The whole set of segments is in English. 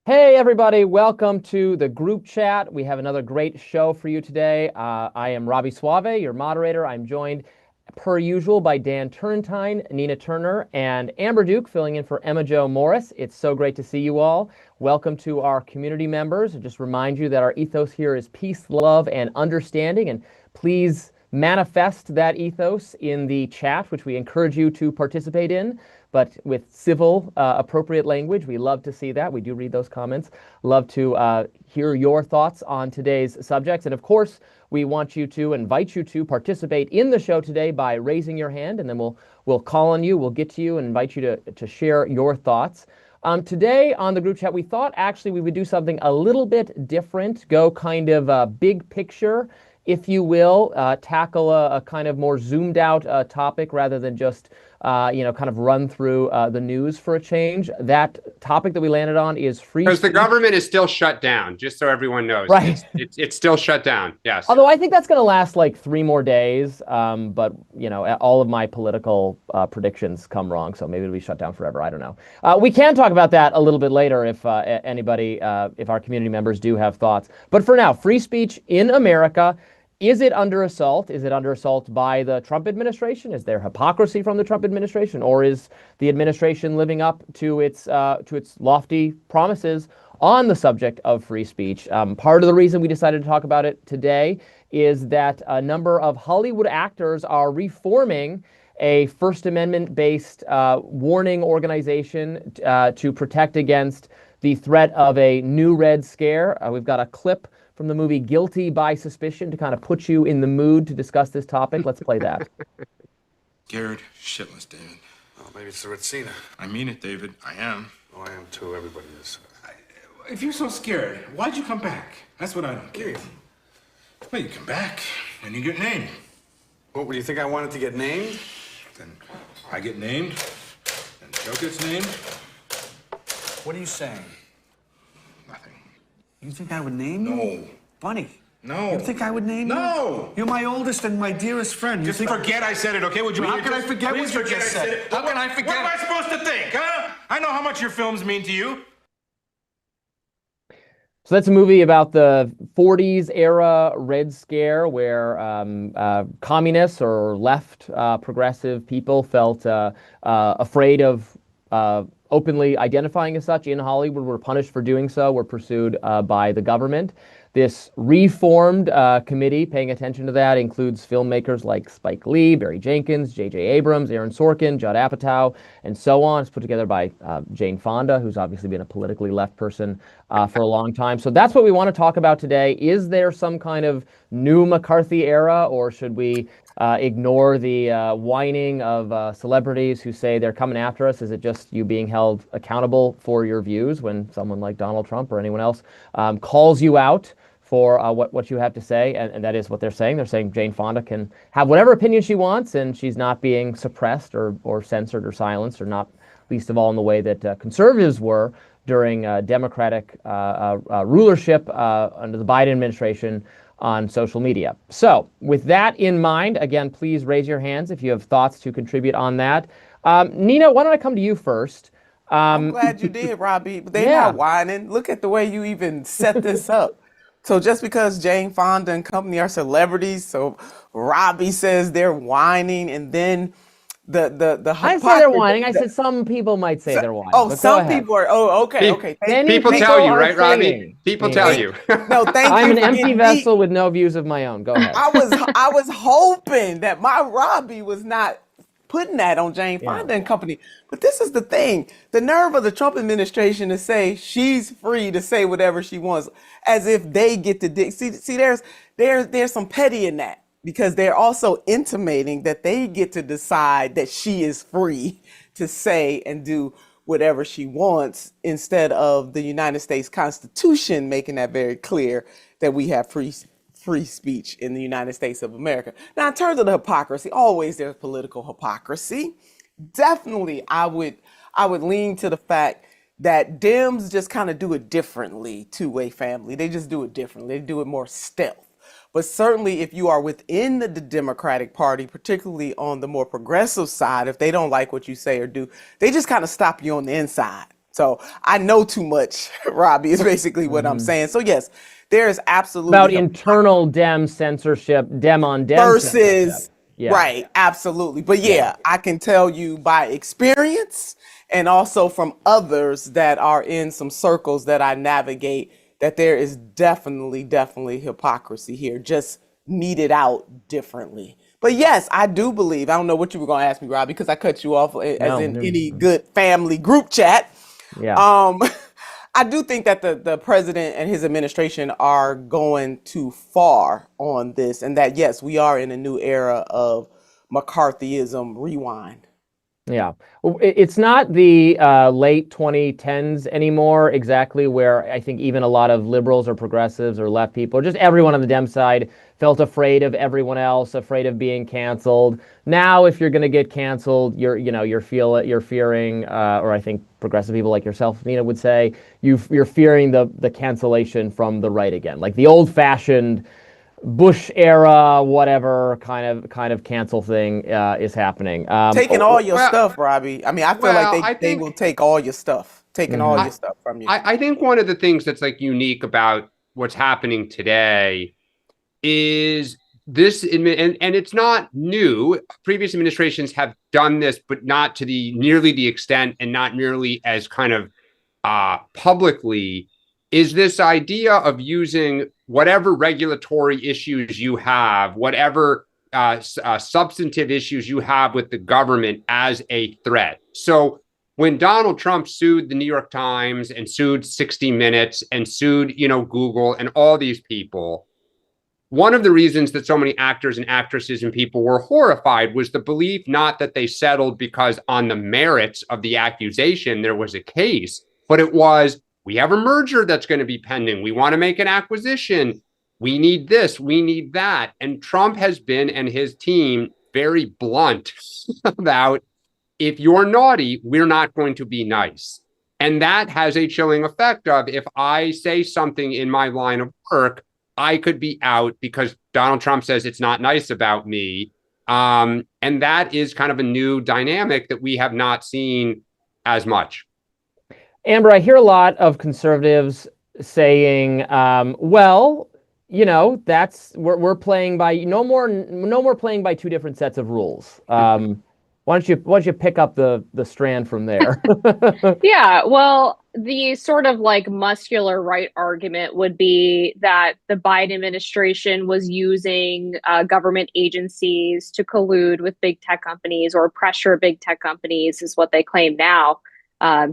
Hey, everybody, welcome to the group chat. We have another great show for you today. I am Robby Soave, your moderator. I'm joined, per usual, by Dan Turrentine, Nina Turner, and Amber Duke, filling in for Emma Jo Morris. It's so great to see you all. Welcome to our community members. I just remind you that our ethos here is peace, love, and understanding. And please manifest that ethos in the chat, which we encourage you to participate in, but with civil, appropriate language. We love to see that. We do read those comments. Love to hear your thoughts on today's subjects. And of course, we want you to invite you to participate in the show today by raising your hand, and then we'll call on you, we'll get to you, and invite you to share your thoughts. Today on the group chat, we thought actually we would do something a little bit different, go kind of big picture, if you will, tackle a kind of more zoomed out topic rather than just kind of run through the news for a change. That topic that we landed on is free Because the speech. government is still shut down, just so everyone knows. Right. It's still shut down. Yes. Although I think that's going to last like 3 more days. But, all of my political predictions come wrong. So maybe it'll be shut down forever. I don't know. We can talk about that a little bit later if anybody, if our community members do have thoughts. But for now, free speech in America. Is it under assault? Is it under assault by the Trump administration? Is there hypocrisy from the Trump administration? Or is the administration living up to its lofty promises on the subject of free speech? Part of the reason we decided to talk about it today is that a number of Hollywood actors are reforming a First Amendment-based warning organization to protect against the threat of a new Red Scare. We've got a clip from the movie Guilty by Suspicion to kind of put you in the mood to discuss this topic. Let's play that. Scared shitless, David. Well, maybe it's the Retsina. I mean it, David. I am. Oh, I am too. Everybody is. If you're so scared, why'd you come back? That's what I don't get. Well, you come back and you get named. What, do you think I wanted to get named? Then I get named, and Joe gets named. What are you saying? Nothing. You think I would name you? No. Funny. No. You think I would name you? No. You're my oldest and my dearest friend. Just forget I said it, okay? Would you? How can I forget what you just said? How can I forget? What am I supposed to think, huh? I know how much your films mean to you. So that's a movie about the 40s era Red Scare where communists or left progressive people felt afraid of openly identifying as such in Hollywood, were punished for doing so, were pursued by the government. This reformed committee paying attention to that includes filmmakers like Spike Lee, Barry Jenkins, J.J. Abrams, Aaron Sorkin, Judd Apatow, and so on. It's put together by Jane Fonda, who's obviously been a politically left person for a long time. So that's what we want to talk about today. Is there some kind of new McCarthy era, or should we ignore the whining of celebrities who say they're coming after us? Is it just you being held accountable for your views when someone like Donald Trump or anyone else calls you out for what you have to say? And that is what they're saying. They're saying Jane Fonda can have whatever opinion she wants, and she's not being suppressed or censored or silenced, or not least of all in the way that conservatives were during Democratic rulership under the Biden administration on social media. So with that in mind, again, please raise your hands if you have thoughts to contribute on that. Nina, why don't I come to you first? I'm glad you did, Robby. But they're not whining. Look at the way you even set this up. So just because Jane Fonda and company are celebrities, so Robby says they're whining, and then the I didn't say they're whining. I said some people might say they're whining. Oh, some people are. Oh, okay, okay. People tell you, right, Robby? People tell you. No, thank you. I'm an empty vessel with no views of my own. Go ahead. I was hoping that my Robby was not putting that on Jane Fonda and company. But this is the thing. The nerve of the Trump administration to say she's free to say whatever she wants, as if they get to see there's some petty in that, because they're also intimating that they get to decide that she is free to say and do whatever she wants, instead of the United States Constitution making that very clear that we have free speech in the United States of America. Now, in terms of the hypocrisy, always there's political hypocrisy. Definitely, I would lean to the fact that Dems just kind of do it differently. Two-way family, they just do it differently. They do it more stealth. But certainly, if you are within the Democratic Party, particularly on the more progressive side, if they don't like what you say or do, they just kind of stop you on the inside. So I know too much, Robbie, is basically what I'm saying. So yes, there is absolutely about internal Dem censorship, Dem on Dem censorship. versus right, absolutely. But yeah, I can tell you by experience and also from others that are in some circles that I navigate that there is definitely hypocrisy here, just meted out differently. But yes, I do believe, I don't know what you were going to ask me, Rob, because I cut you off as in any good family group chat. I do think that the president and his administration are going too far on this, and that, yes, we are in a new era of McCarthyism rewind. Yeah, it's not the late 2010s anymore, exactly, where I think even a lot of liberals or progressives or left people, or just everyone on the Dem side, felt afraid of everyone else, afraid of being canceled. Now, if you're going to get canceled, you're fearing, or I think progressive people like yourself, Nina, would say, you're fearing the cancellation from the right again, like the old-fashioned Bush era, whatever kind of cancel thing is happening. Taking all your stuff, Robbie. I mean, I feel like they will take all your stuff, taking all your stuff from you. I think one of the things that's like unique about what's happening today is this, and it's not new. Previous administrations have done this, but not to nearly the extent and not nearly as kind of publicly, is this idea of using whatever regulatory issues you have, whatever substantive issues you have with the government as a threat. So when Donald Trump sued the New York Times and sued 60 Minutes and sued, Google and all these people, one of the reasons that so many actors and actresses and people were horrified was the belief not that they settled because on the merits of the accusation there was a case, but it was, we have a merger that's going to be pending. We want to make an acquisition. We need this. We need that. And Trump has been, and his team, very blunt about, if you're naughty, we're not going to be nice. And that has a chilling effect of, if I say something in my line of work, I could be out because Donald Trump says it's not nice about me. And that is kind of a new dynamic that we have not seen as much. Amber, I hear a lot of conservatives saying, well, we're playing by no more playing by two different sets of rules. Why don't you pick up the strand from there? Yeah, well, the sort of like muscular right argument would be that the Biden administration was using government agencies to collude with big tech companies or pressure big tech companies, is what they claim now.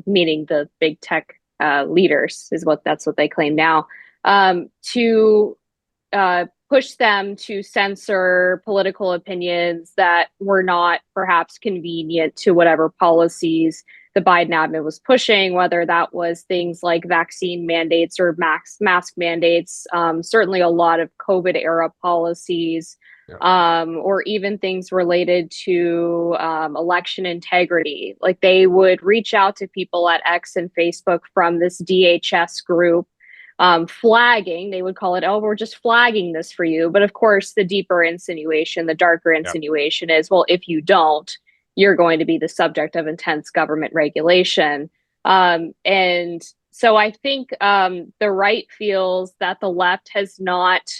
Meaning the big tech leaders that's what they claim now, to push them to censor political opinions that were not perhaps convenient to whatever policies the Biden admin was pushing, whether that was things like vaccine mandates or mask mandates, certainly a lot of COVID era policies, or even things related to election integrity. Like they would reach out to people at X and Facebook from this DHS group, flagging, they would call it, oh, we're just flagging this for you. But of course, the deeper insinuation, the darker insinuation is, well, if you don't, you're going to be the subject of intense government regulation. And so I think the right feels that the left has not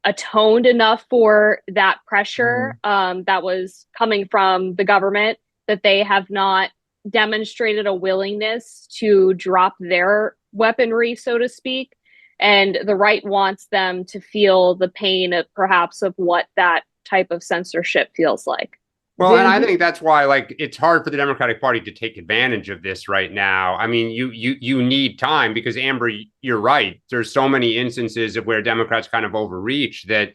atoned enough for that pressure that was coming from the government, that they have not demonstrated a willingness to drop their weaponry, so to speak. And the right wants them to feel the pain of perhaps of what that type of censorship feels like. Well, and I think that's why, like, it's hard for the Democratic Party to take advantage of this right now. I mean, you need time because, Amber, you're right. There's so many instances of where Democrats kind of overreach that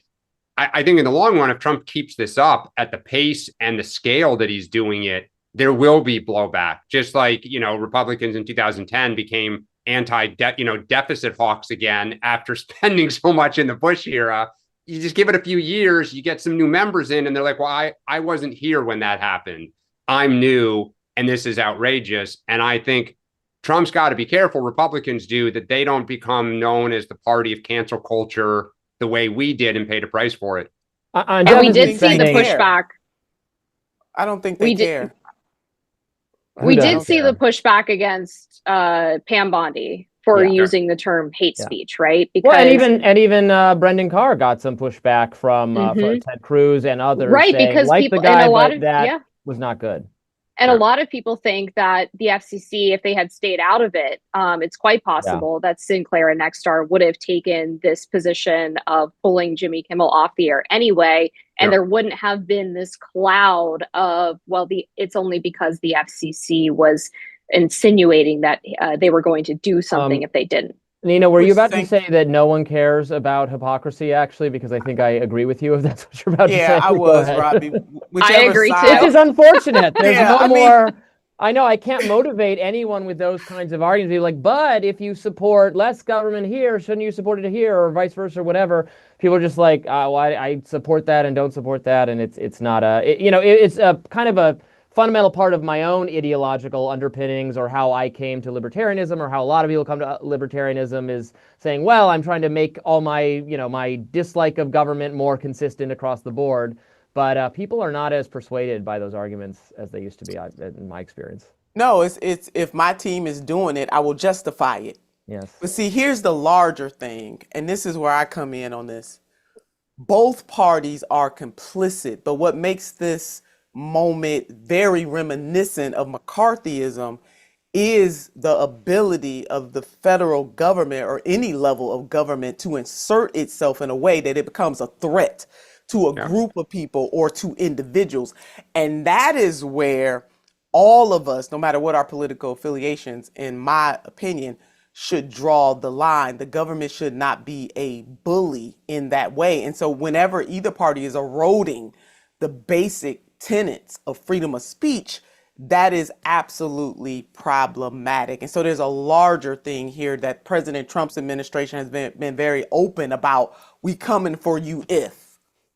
I think in the long run, if Trump keeps this up at the pace and the scale that he's doing it, there will be blowback. Just like, Republicans in 2010 became deficit hawks again after spending so much in the Bush era. You just give it a few years, you get some new members in, and they're like, well, I wasn't here when that happened. I'm new, and this is outrageous. And I think Trump's got to be careful, Republicans do, that they don't become known as the party of cancel culture the way we did and paid a price for it. And we did see the pushback. I don't think they care. We did see the pushback against Pam Bondi for Yeah. using the term hate Yeah. speech, right? Well, and Because even Brendan Carr got some pushback from Ted Cruz and others right, saying, because like the people and guy, a lot but of that was not good. and a lot of people think that the FCC, if they had stayed out of it, it's quite possible that Sinclair and Nexstar would have taken this position of pulling Jimmy Kimmel off the air anyway, and there wouldn't have been this cloud of, well, it's only because the FCC was insinuating that they were going to do something if they didn't. Nina, were you about to say that no one cares about hypocrisy, actually? Because I think I agree with you if that's what you're about to say. Yeah, I was, Robbie. I agree side. too. Which is unfortunate. There's more. I know I can't motivate anyone with those kinds of arguments. Be like, but if you support less government here, shouldn't you support it here, or vice versa, or whatever? People are just like, well, I support that and don't support that, and it's not it's a kind of a fundamental part of my own ideological underpinnings, or how I came to libertarianism, or how a lot of people come to libertarianism, is saying, well, I'm trying to make all my my dislike of government more consistent across the board. But people are not as persuaded by those arguments as they used to be, in my experience. No, it's if my team is doing it, I will justify it. Yes. But see, here's the larger thing, and this is where I come in on this. Both parties are complicit, but what makes this moment very reminiscent of McCarthyism is the ability of the federal government or any level of government to insert itself in a way that it becomes a threat to a group of people or to individuals. And that is where all of us, no matter what our political affiliations, in my opinion, should draw the line. The government should not be a bully in that way. And so whenever either party is eroding the basic tenets of freedom of speech, that is absolutely problematic. And so there's a larger thing here that President Trump's administration has been very open about. We coming for you if.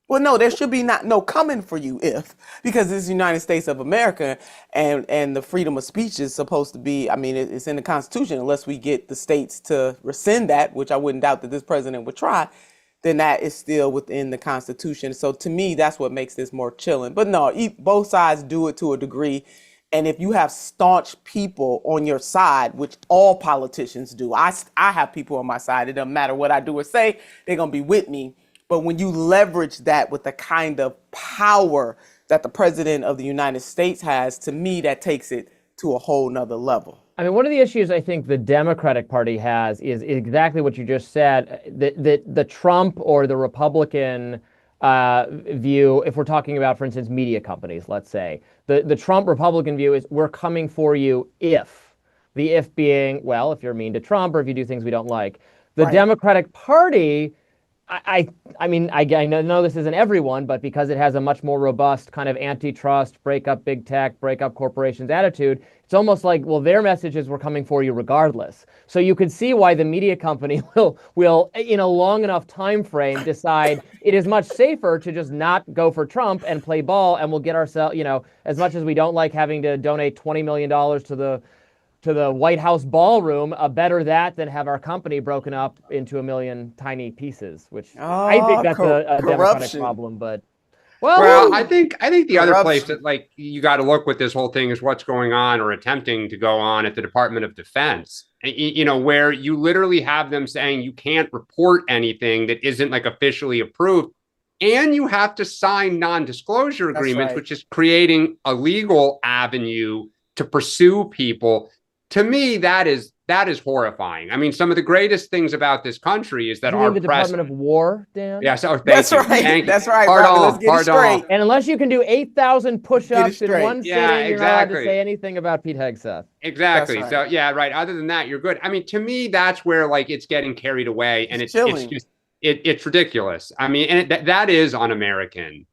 Well, no, there should be no coming for you if, because it's the United States of America, and the freedom of speech is supposed to be, I mean, it's in the Constitution, unless we get the states to rescind that, which I wouldn't doubt that this president would try, then that is still within the Constitution. So to me, that's what makes this more chilling. But no, both sides do it to a degree. And if you have staunch people on your side, which all politicians do, I have people on my side. It doesn't matter what I do or say, they're going to be with me. But when you leverage that with the kind of power that the president of the United States has, to me, that takes it to a whole nother level. I mean, one of the issues I think the Democratic Party has is exactly what you just said, that the Trump or the Republican view, if we're talking about, for instance, media companies, let's say, the Trump Republican view is we're coming for you if. The if being, well, if you're mean to Trump or if you do things we don't like. The Democratic Party, I mean, I know this isn't everyone, but because it has a much more robust kind of antitrust, break up big tech, break up corporations attitude, it's almost like, well, their message is we're coming for you regardless. So you could see why the media company will in a long enough time frame decide it is much safer to just not go for Trump and play ball, and we'll get ourselves, as much as we don't like having to donate $20 million to the White House ballroom, better that than have our company broken up into a million tiny pieces, which I think that's a Democratic problem. But well, I think the other place that you got to look with this whole thing is what's going on or attempting to go on at the Department of Defense. Where you literally have them saying you can't report anything that isn't officially approved, and you have to sign non-disclosure agreements, which is creating a legal avenue to pursue people. To me, that is horrifying. I mean, some of the greatest things about this country is that our the Department of War, Dan. Yeah, so that's right. That's right. Let's get it straight. And unless you can do 8,000 push-ups in one sitting, exactly. You're not allowed to say anything about Pete Hegseth. Exactly. Right. So yeah, right. Other than that, you're good. I mean, to me, that's where it's getting carried away, and it's just it's ridiculous. I mean, and that is un-American.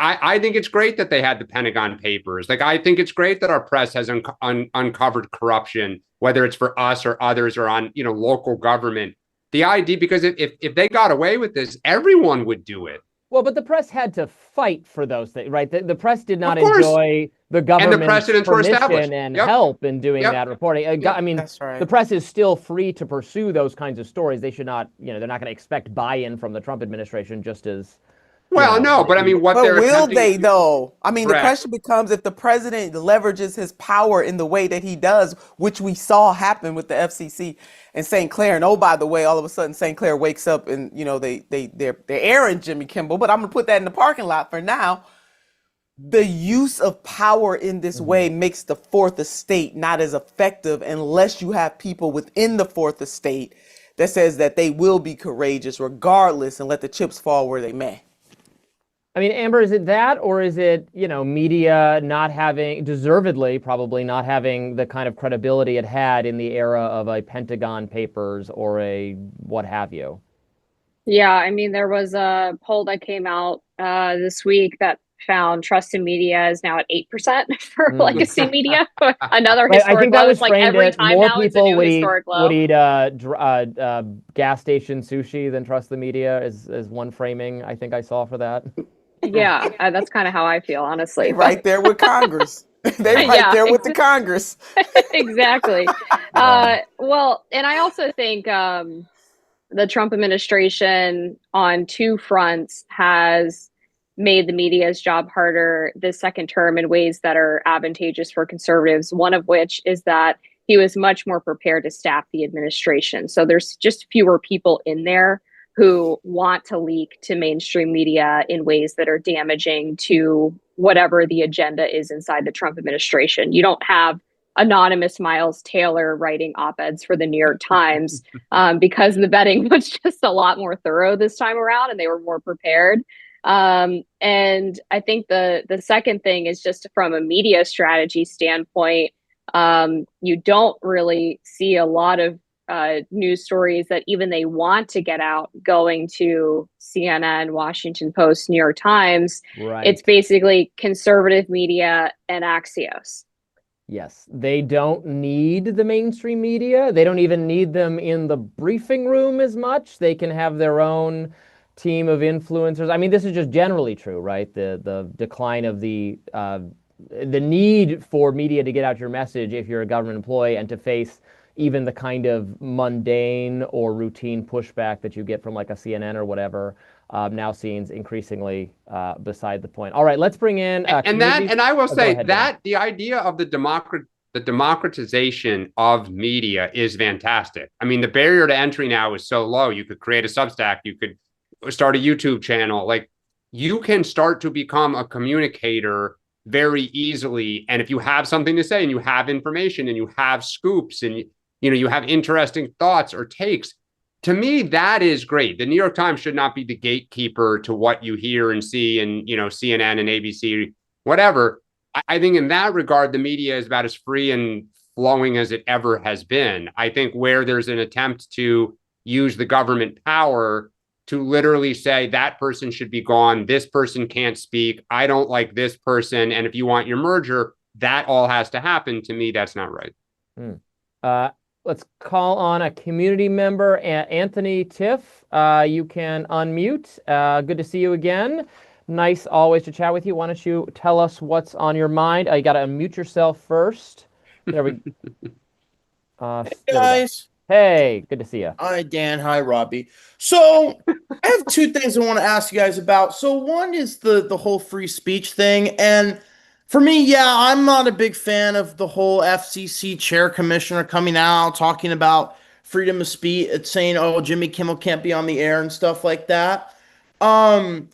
I think it's great that they had the Pentagon Papers. I think it's great that our press has uncovered corruption, whether it's for us or others or on, local government. The idea, because if they got away with this, everyone would do it. Well, but the press had to fight for those things, right? The press did not enjoy the government's permission and help in doing that reporting. I mean, the press is still free to pursue those kinds of stories. They should not, they're not going to expect buy-in from the Trump administration, just as Well, no, but I mean, what But they're will attempting they to, though? I mean, the correct. question becomes if the president leverages his power in the way that he does, which we saw happen with the FCC and St. Clair. And oh, by the way, all of a sudden St. Clair wakes up and they're airing Jimmy Kimmel. But I'm gonna put that in the parking lot for now. The use of power in this way makes the fourth estate not as effective unless you have people within the fourth estate that says that they will be courageous regardless and let the chips fall where they may. I mean, Amber, is it that, or is it, media not having, deservedly probably not having the kind of credibility it had in the era of a Pentagon Papers or a what have you? Yeah, I mean, there was a poll that came out this week that found trust in media is now at 8% for legacy media. Another Right, I historic think that low. was It's like framed every at time more now it's a people new historic would low. eat gas station sushi than trust the media is one framing I think I saw for that. Yeah, that's kind of how I feel, honestly. They right there with Congress. They right Yeah, there with the Congress. exactly. Well, and I also think the Trump administration on two fronts has made the media's job harder this second term in ways that are advantageous for conservatives. One of which is that he was much more prepared to staff the administration. So there's just fewer people in there who want to leak to mainstream media in ways that are damaging to whatever the agenda is inside the Trump administration. You don't have anonymous Miles Taylor writing op-eds for the New York Times because the vetting was just a lot more thorough this time around and they were more prepared. And I think the second thing is just from a media strategy standpoint, you don't really see a lot of news stories that even they want to get out going to CNN, Washington Post, New York Times. Right. It's basically conservative media and Axios. Yes, they don't need the mainstream media. They don't even need them in the briefing room as much. They can have their own team of influencers. I mean, this is just generally true, right? The decline of the need for media to get out your message if you're a government employee and to face even the kind of mundane or routine pushback that you get from like a CNN or whatever now seems increasingly beside the point. All right, let's bring in and I will say ahead, that Dan. the idea of the democratization of media is fantastic. I mean, the barrier to entry now is so low. You could create a Substack, you could start a YouTube channel. Like, you can start to become a communicator very easily. And if you have something to say and you have information and you have scoops and you have interesting thoughts or takes, to me, that is great. The New York Times should not be the gatekeeper to what you hear and see in, CNN and ABC, whatever. I think in that regard, the media is about as free and flowing as it ever has been. I think where there's an attempt to use the government power to literally say that person should be gone, this person can't speak, I don't like this person, and if you want your merger, that all has to happen. To me, that's not right. Let's call on a community member, Anthony Tiff. You can unmute. Good to see you again. Nice always to chat with you. Why don't you tell us what's on your mind? You got to unmute yourself first. There we go. Hey guys. Hey, good to see you. Hi, Dan. Hi, Robby. So I have two things I want to ask you guys about. So one is the whole free speech thing. And for me, yeah, I'm not a big fan of the whole FCC chair commissioner coming out talking about freedom of speech. It's saying, oh, Jimmy Kimmel can't be on the air and stuff like that. I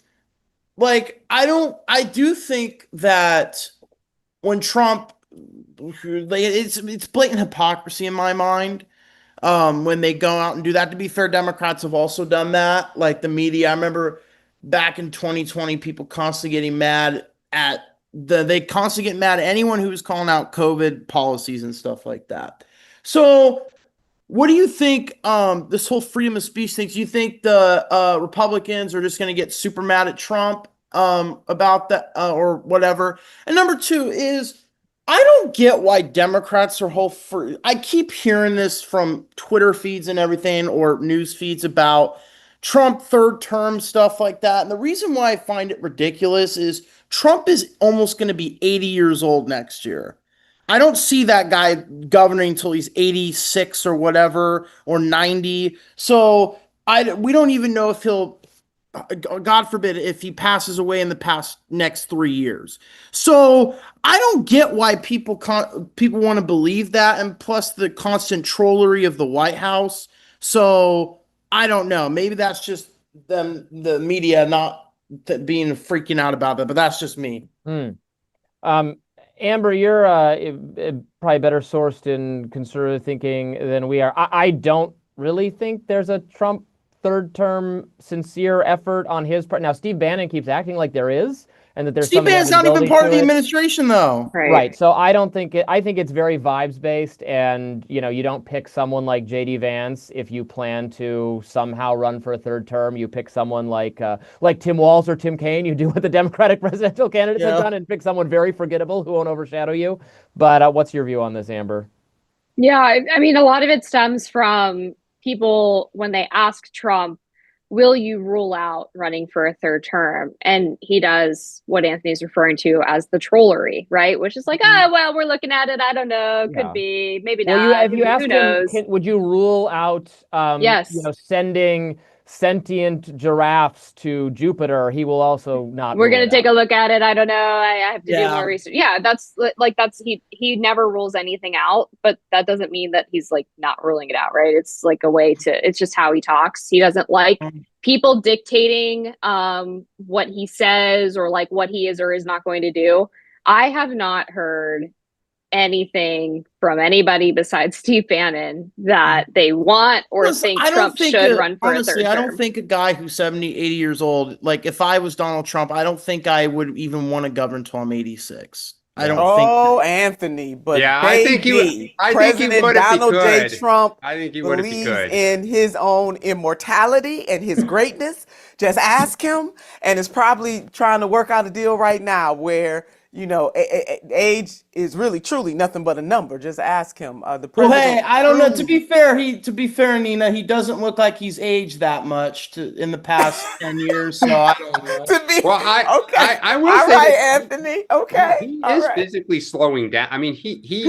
do think that when Trump, it's blatant hypocrisy in my mind. When they go out and do that. To be fair, Democrats have also done that. Like the media, I remember back in 2020, people constantly getting mad at they constantly get mad at anyone who was calling out COVID policies and stuff like that. So what do you think, this whole freedom of speech thing? Do you think the Republicans are just going to get super mad at Trump about that or whatever? And number two is, I don't get why Democrats are I keep hearing this from Twitter feeds and everything or news feeds about Trump third term stuff like that. And the reason why I find it ridiculous is Trump is almost going to be 80 years old next year. I don't see that guy governing until he's 86 or whatever or 90. So we don't even know if he'll God forbid, if he passes away in the next 3 years. So I don't get why people want to believe that, and plus the constant trollery of the White House. So I don't know. Maybe that's just the media not being freaking out about that, but that's just me. Amber, you're probably better sourced in conservative thinking than we are. I don't really think there's a Trump third term sincere effort on his part. Now, Steve Bannon keeps acting like there is, and that there's Steve Bannon's not even part of the administration, though. Right. So I don't think I think it's very vibes based, and you don't pick someone like J.D. Vance if you plan to somehow run for a third term. You pick someone like Tim Walz or Tim Kaine. You do what the Democratic presidential candidates have done, and pick someone very forgettable who won't overshadow you. But what's your view on this, Amber? Yeah, I mean, a lot of it stems from people when they ask Trump, will you rule out running for a third term? And he does what Anthony's referring to as the trollery, right? Which is like, well, we're looking at it. I don't know. Could be, maybe not. If you ask who knows? him, would you rule out, yes, sending sentient giraffes to Jupiter? He will also not. We're going to take a look at it. I don't know. I have to do more research. Yeah, that's he never rules anything out, but that doesn't mean that he's like not ruling it out, right? It's like a way to, it's just how he talks. He doesn't like people dictating what he says or like what he is or is not going to do. I have not heard anything from anybody besides Steve Bannon that they want or think Trump should run for a third term. I don't think a guy who's 70, 80 years old, like if I was Donald Trump, I don't think I would even want to govern until I'm 86. I don't think. Oh, Anthony, but yeah, baby, I think he would. President Donald J. Trump I think he would if he could. in his own immortality and his greatness. Just ask him, and is probably trying to work out a deal right now where age is really truly nothing but a number. Just ask him. The president. Well, hey, I don't know. To be fair, Nina, he doesn't look like he's aged that much in the past 10 years. So I don't know. I will all say right, Anthony. Okay, he is physically slowing down. I mean, he's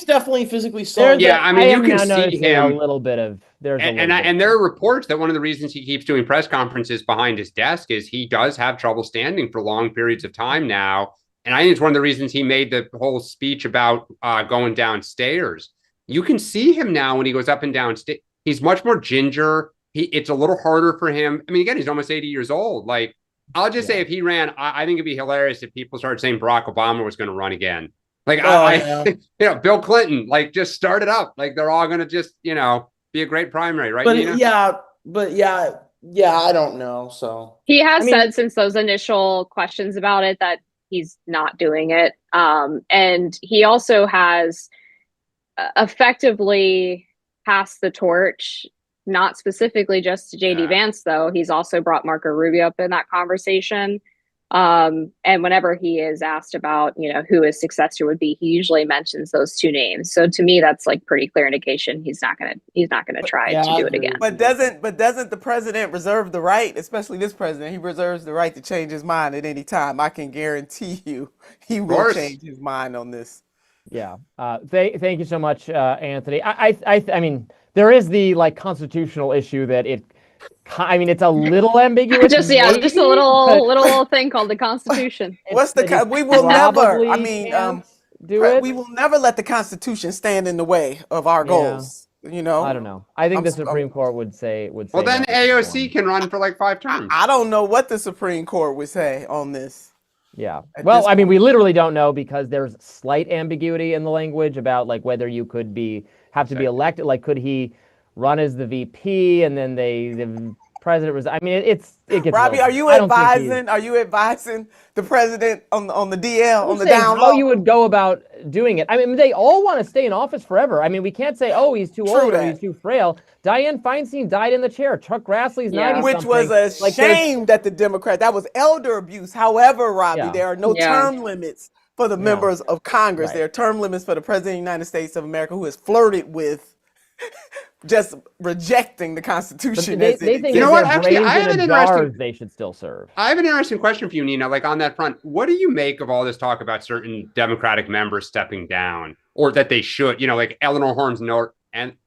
definitely physically slowing down. Yeah, I mean, you can see him a little bit of and there are reports that one of the reasons he keeps doing press conferences behind his desk is he does have trouble standing for long periods of time now. And I think it's one of the reasons he made the whole speech about going downstairs. You can see him now when he goes up and down. He's much more ginger. It's a little harder for him. I mean, again, he's almost 80 years old. Like, I'll just say if he ran, I think it'd be hilarious if people started saying Barack Obama was going to run again. Like, Bill Clinton, like, just start it up. Like, they're all going to just, be a great primary, right? But I don't know. So he has said since those initial questions about it that he's not doing it. And he also has effectively passed the torch, not specifically just to JD Vance, though. He's also brought Marco Rubio up in that conversation. And whenever he is asked about, who his successor would be, he usually mentions those two names. So to me, that's like pretty clear indication he's not gonna try to do it again. But doesn't the president reserve the right, especially this president, he reserves the right to change his mind at any time. I can guarantee you he will change his mind on this. Yeah. Thank you so much, Anthony. I mean, there is the constitutional issue that it's a little ambiguous. just a little thing called the Constitution. We will never. I mean, we will never let the Constitution stand in the way of our goals. I don't know. I think the Supreme Court would say. Well, then AOC can run for like 5 terms. I don't know what the Supreme Court would say on this. Yeah. Well, I mean, we literally don't know because there's slight ambiguity in the language about whether you could have to be elected. Like, could he run as the VP and then the president was? I mean, it gets. Robby, are you advising the president on the DL on the down low? How you would go about doing it? I mean, they all want to stay in office forever. I mean, we can't say, oh, he's too old or he's too frail. Dianne Feinstein died in the chair. Chuck Grassley's 90 something. Which was a shame that the Democrat. That was elder abuse. However, Robby, there are no term limits for the members of Congress. Right. There are term limits for the president of the United States of America who has flirted with just rejecting the Constitution. They think you know what? Actually, I have an interesting. They should still serve. I have an interesting question for you, Nina. Like on that front, what do you make of all this talk about certain Democratic members stepping down, or that they should? Like Eleanor Holmes Norton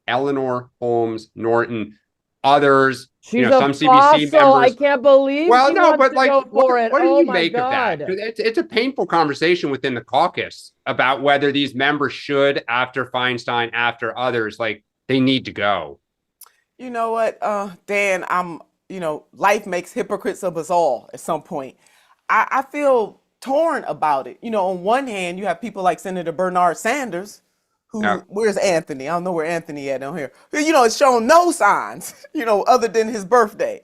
others. She's Some a CBC fossil. I members. can't believe Well, she no, wants but to like, go for it. what do Oh you my make of that? God. It's a painful conversation within the caucus about whether these members should, after Feinstein, after others, like they need to go. You know what, Dan, life makes hypocrites of us all at some point. I feel torn about it. On one hand, you have people like Senator Bernard Sanders, Yeah. where's Anthony? I don't know where Anthony at down here. It's shown no signs, other than his birthday.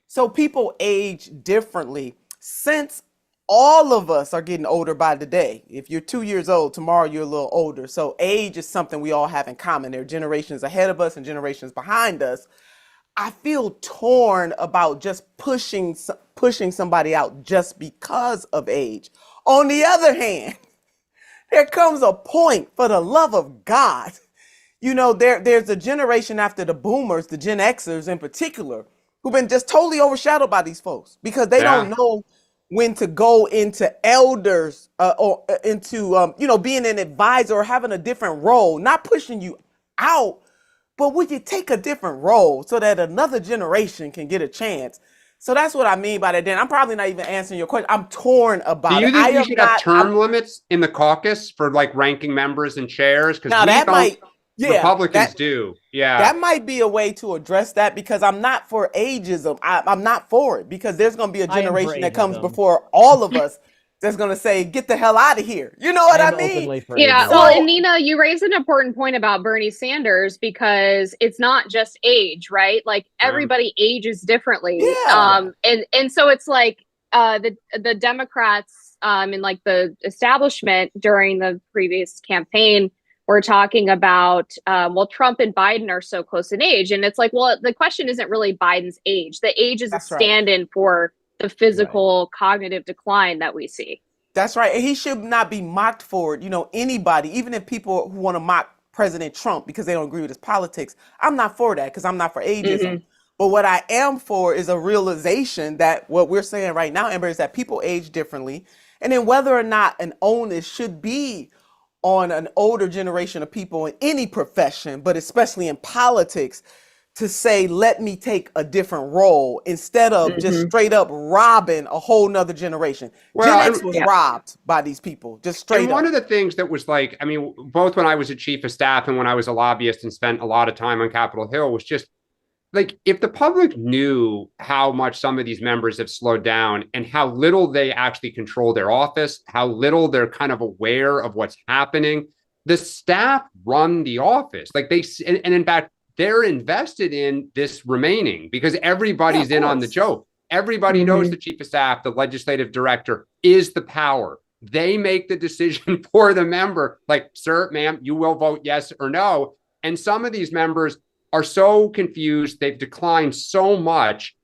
So people age differently since all of us are getting older by the day. If you're 2 years old, tomorrow you're a little older. So age is something we all have in common. There are generations ahead of us and generations behind us. I feel torn about just pushing somebody out just because of age. On the other hand, there comes a point, for the love of God. There's a generation after the boomers, the Gen Xers in particular, who've been just totally overshadowed by these folks because they don't know when to go into elders or into being an advisor or having a different role, not pushing you out, but would you take a different role so that another generation can get a chance? So that's what I mean by that, Dan. I'm probably not even answering your question. I'm torn about Do you it. think we should have term limits in the caucus for like ranking members and chairs? Because now that might, Republicans do. Yeah. That might be a way to address that because I'm not for ageism. I'm not for it because there's going to be a generation that comes before all of us that's going to say, get the hell out of here. You know what I mean? Yeah. Well, and Nina, you raised an important point about Bernie Sanders because it's not just age, right? Like everybody ages differently. Yeah. And so it's like the Democrats and like the establishment during the previous campaign were talking about, Trump and Biden are so close in age. And it's like, well, the question isn't really Biden's age. The age is a stand-in for the physical cognitive decline that we see. That's right. And he should not be mocked for it. Anybody, even if people who want to mock President Trump because they don't agree with his politics, I'm not for that because I'm not for ageism. Mm-hmm. But what I am for is a realization that what we're saying right now, Amber, is that people age differently. And then whether or not an onus should be on an older generation of people in any profession, but especially in politics, to say, let me take a different role instead of just straight up robbing a whole nother generation. Gen X was robbed by these people, just straight up. One of the things that was like, I mean, both when I was a chief of staff and when I was a lobbyist and spent a lot of time on Capitol Hill was just like, if the public knew how much some of these members have slowed down and how little they actually control their office, how little they're kind of aware of what's happening, the staff run the office. Like and in fact, they're invested in this remaining because everybody's in on the joke. Everybody knows the chief of staff, the legislative director is the power. They make the decision for the member. Like, sir, ma'am, you will vote yes or no. And some of these members are so confused. They've declined so much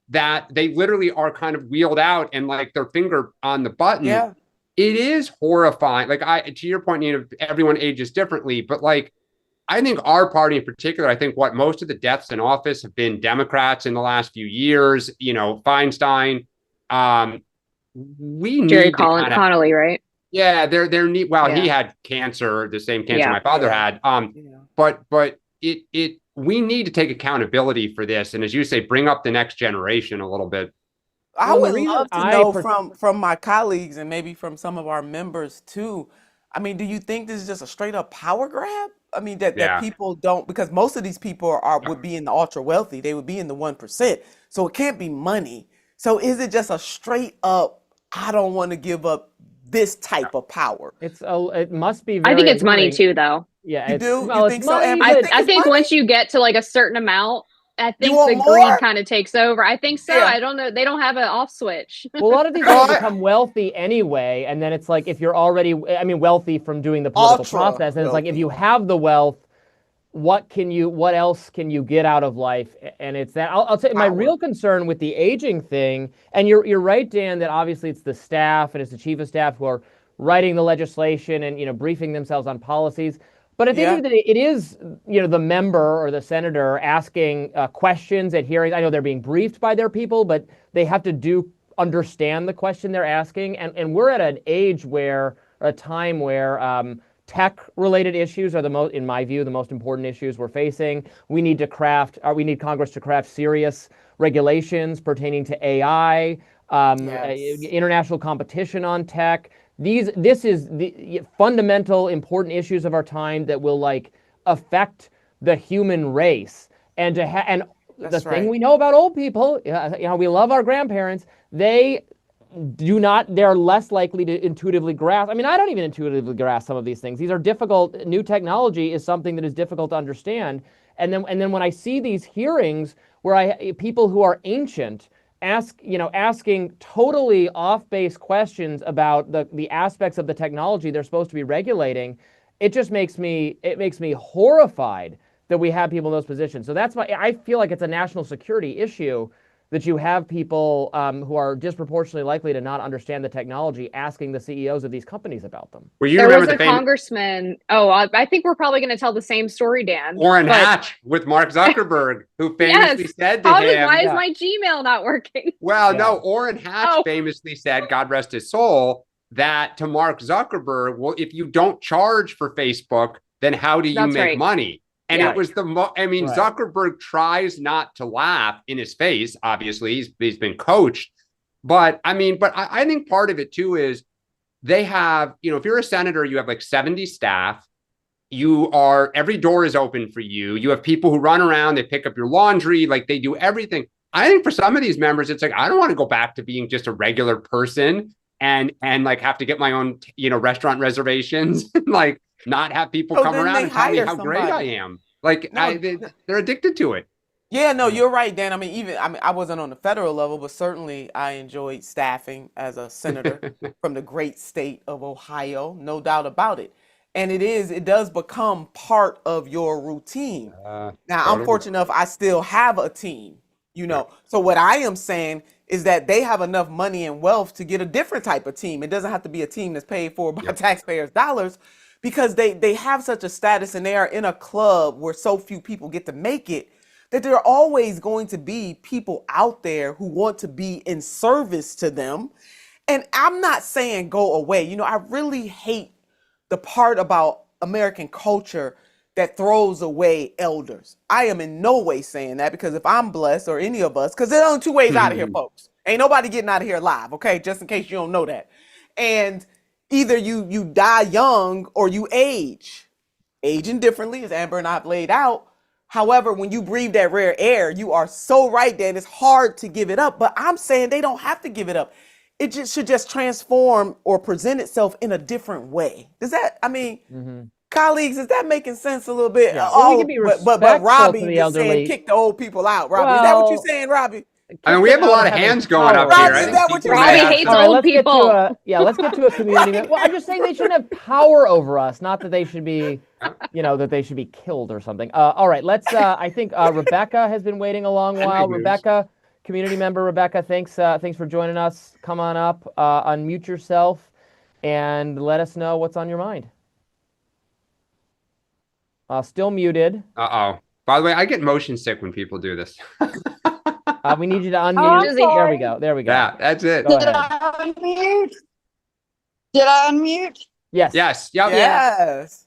that they literally are kind of wheeled out and like their finger on the button. Yeah. It is horrifying. Like to your point, everyone ages differently, but like, I think our party in particular, I think most of the deaths in office have been Democrats in the last few years, Feinstein, we Jerry need Connolly, right? Yeah. They're neat. Well, he had cancer, the same cancer my father had. But we need to take accountability for this. And as you say, bring up the next generation a little bit. I would love to know from my colleagues and maybe from some of our members too. I mean, do you think this is just a straight up power grab? I mean, that people don't, because most of these people would be in the ultra wealthy. They would be in the 1%. So it can't be money. So is it just a straight up, I don't want to give up this type of power? It must be. I think it's money too, though. Yeah. You do? You think so? I think once you get to like a certain amount, I think the greed kind of takes over. I think so. Yeah. I don't know. They don't have an off switch. Well, a lot of these people become wealthy anyway. And then it's like, if you're already, wealthy from doing the political process. And it's like, if you have the wealth, what else can you get out of life? And it's that, I'll tell you, my real concern with the aging thing, and you're right, Dan, that obviously it's the staff and it's the chief of staff who are writing the legislation and, briefing themselves on policies. But I think that it is, the member or the senator asking questions at hearings. I know they're being briefed by their people, but they have to understand the question they're asking. And we're at an age a time where tech-related issues are the most, in my view, the most important issues we're facing. We need Congress to craft serious regulations pertaining to AI, international competition on tech. This is the fundamental, important issues of our time that will like affect the human race. And the thing we know about old people, we love our grandparents. They're less likely to intuitively grasp. I mean, I don't even intuitively grasp some of these things. These are difficult. New technology is something that is difficult to understand. And then when I see these hearings where people who are ancient asking totally off-base questions about the aspects of the technology they're supposed to be regulating, it just makes me horrified that we have people in those positions. So that's why I feel like it's a national security issue that you have people who are disproportionately likely to not understand the technology asking the CEOs of these companies about them. Well, you There remember was a congressman. Oh, I think we're probably going to tell the same story, Dan. Orrin Hatch with Mark Zuckerberg, who famously said to him, why is my Gmail not working? Well, no, Orrin Hatch famously said, God rest his soul, that to Mark Zuckerberg, well, if you don't charge for Facebook, then how do you make money? And it was Zuckerberg tries not to laugh in his face. Obviously, he's been coached. But I think part of it too is they have, if you're a senator, you have like 70 staff. Every door is open for you. You have people who run around, they pick up your laundry, like they do everything. I think for some of these members, it's like, I don't want to go back to being just a regular person and like have to get my own, restaurant reservations and like not have people come around and tell me how great I am. Like they're addicted to it. Yeah, no, you're right, Dan. I wasn't on the federal level, but certainly I enjoyed staffing as a senator from the great state of Ohio, no doubt about it. And it does become part of your routine. Now, I'm fortunate enough, I still have a team, So what I am saying is that they have enough money and wealth to get a different type of team. It doesn't have to be a team that's paid for by taxpayers' dollars, because they have such a status and they are in a club where so few people get to make it, that there are always going to be people out there who want to be in service to them. And I'm not saying go away. I really hate the part about American culture that throws away elders. I am in no way saying that, because if I'm blessed, or any of us, because there's only two ways out of here, folks. Ain't nobody getting out of here alive, okay? Just in case you don't know that. And either you die young or you aging differently, as Amber and I have laid out. However, when you breathe that rare air, you are so right, Dan, it's hard to give it up. But I'm saying they don't have to give it up. It should just transform or present itself in a different way. Does that, colleagues, is that making sense a little bit? Yeah. Well, we can be but Robby just saying kick the old people out. Robbie, is that what you're saying, Robbie? We have a lot of hands going up here. Robbie, is that what you're Robbie saying? hates old people. Let's get to a community. Well, I'm just saying they shouldn't have power over us, not that they should be, that they should be killed or something. All right, let's. I think Rebecca has been waiting a long while. Rebecca, community member Rebecca, thanks for joining us. Come on up, unmute yourself, and let us know what's on your mind. Still muted. By the way, I get motion sick when people do this. We need you to unmute. There we go. Yeah, that's it. Go ahead. Did I unmute? Yes. Yes. Yep. Yes.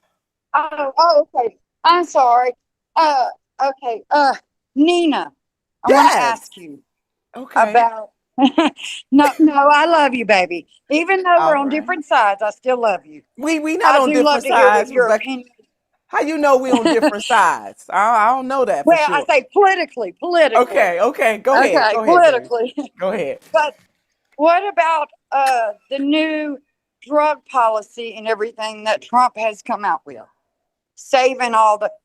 Oh, okay. I'm sorry. Okay. Nina, I want to ask you about. No, I love you, baby. Even though we're on different sides, I still love you. We not on different sides. Your opinion. How you know we on different sides? I don't know that. Well, sure. I say politically. Okay. Go ahead. Politically. Go ahead. But what about the new drug policy and everything that Trump has come out with? Saving